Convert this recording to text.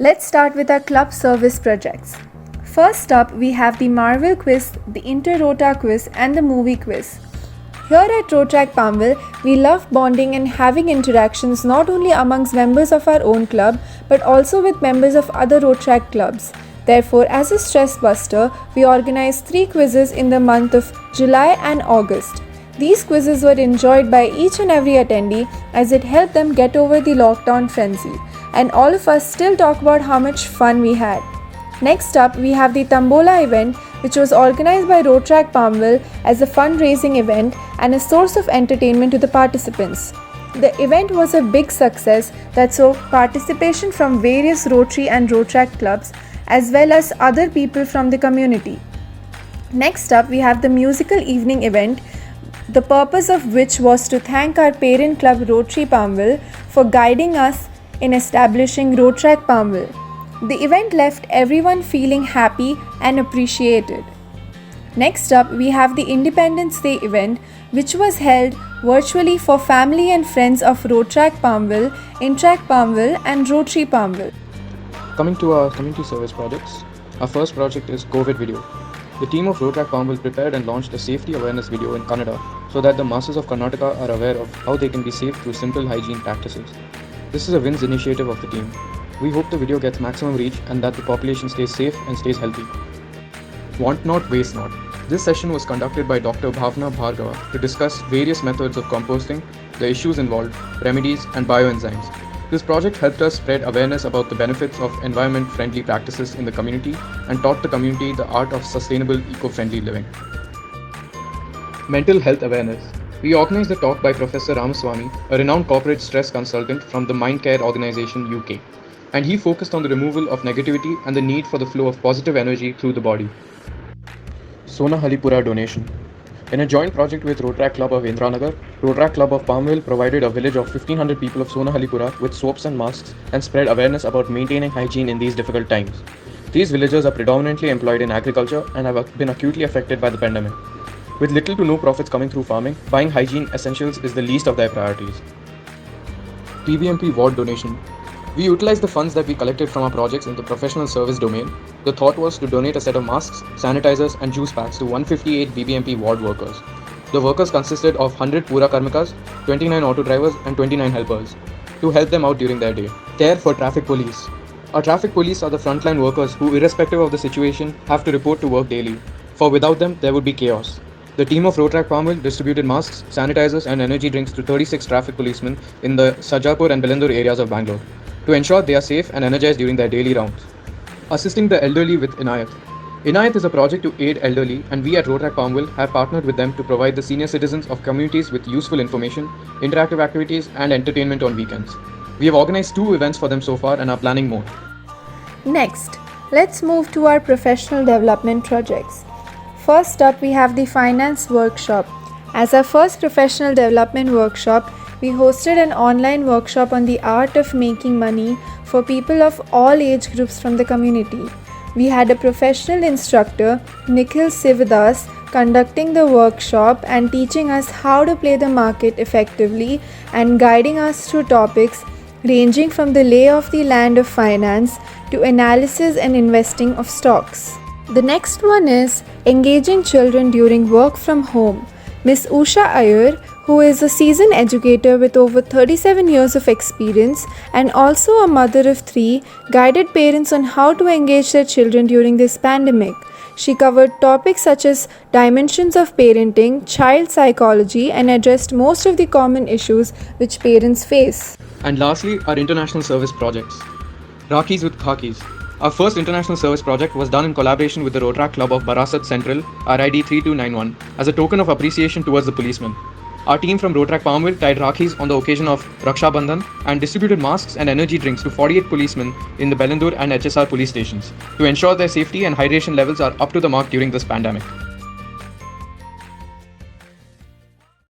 Let's start with our club service projects. First up, we have the Marvel quiz, the Inter-Rota quiz, and the movie quiz. Here at Rotrack Palmville, we love bonding and having interactions not only amongst members of our own club but also with members of other Rotrack clubs. Therefore, as a stress buster, we organized 3 quizzes in the month of July and August. These quizzes were enjoyed by each and every attendee as it helped them get over the lockdown frenzy, and all of us still talk about how much fun we had. Next up, we have the Tambola event, which was organized by Rotrack Palmville as a fundraising event and a source of entertainment to the participants. The event was a big success that saw participation from various Rotary and Rotrack clubs as well as other people from the community. Next up, we have the musical evening event, the purpose of which was to thank our parent club Rotary Palmville for guiding us in establishing Rotrack Palmville. The event left everyone feeling happy and appreciated. Next up, we have the Independence Day event, which was held virtually for family and friends of Rotrack Palmville, Intrack Palmville, and Rotary Palmville. Coming to our community service projects, our first project is COVID video. The team of Rotrack Palmville prepared and launched a safety awareness video in Kannada so that the masses of Karnataka are aware of how they can be safe through simple hygiene practices. This is a WINS initiative of the team. We hope the video gets maximum reach and that the population stays safe and stays healthy. Want not, waste not. This session was conducted by Dr. Bhavna Bhargava to discuss various methods of composting, the issues involved, remedies, and bioenzymes. This project helped us spread awareness about the benefits of environment-friendly practices in the community and taught the community the art of sustainable, eco-friendly living. Mental health awareness. We organized a talk by Professor Ramaswamy, a renowned corporate stress consultant from the Mindcare organization UK, and he focused on the removal of negativity and the need for the flow of positive energy through the body. Sonahalipura donation. In a joint project with Rotrack Club of Indranagar, Rotrack Club of Palmville provided a village of 1500 people of Sonahalipura with soaps and masks and spread awareness about maintaining hygiene in these difficult times. These villagers are predominantly employed in agriculture and have been acutely affected by the pandemic. With little to no profits coming through farming, buying hygiene essentials is the least of their priorities. TBMP ward donation. We utilized the funds that we collected from our projects in the professional service domain. The thought was to donate a set of masks, sanitizers, and juice packs to 158 BBMP ward workers. The workers consisted of 100 Pura Karmikas, 29 auto drivers, and 29 helpers to help them out during their day. Care for traffic police. Our traffic police are the frontline workers who, irrespective of the situation, have to report to work daily. For without them, there would be chaos. The team of Rotrack Palmville distributed masks, sanitizers, and energy drinks to 36 traffic policemen in the Sajapur and Belandur areas of Bangalore to ensure they are safe and energized during their daily rounds. Assisting the elderly with Inayat. Inayat is a project to aid elderly, and we at Rotrack Palmville have partnered with them to provide the senior citizens of communities with useful information, interactive activities, and entertainment on weekends. We have organized 2 events for them so far and are planning more. Next, let's move to our professional development projects. First up, we have the finance workshop. As our first professional development workshop, we hosted an online workshop on the art of making money for people of all age groups from the community. We had a professional instructor, Nikhil Sivadas, conducting the workshop and teaching us how to play the market effectively and guiding us through topics ranging from the lay of the land of finance to analysis and investing of stocks. The next one is engaging children during work from home. Miss Usha Iyer, who is a seasoned educator with over 37 years of experience and also a mother of 3, guided parents on how to engage their children during this pandemic. She covered topics such as dimensions of parenting, child psychology, and addressed most of the common issues which parents face. And lastly, our international service projects. Rakis with Khakis. Our first international service project was done in collaboration with the Rotrack Club of Barasat Central, RID 3291, as a token of appreciation towards the policemen. Our team from Rotrack Palmville tied Rakhis on the occasion of Raksha Bandhan and distributed masks and energy drinks to 48 policemen in the Belandur and HSR police stations to ensure their safety and hydration levels are up to the mark during this pandemic.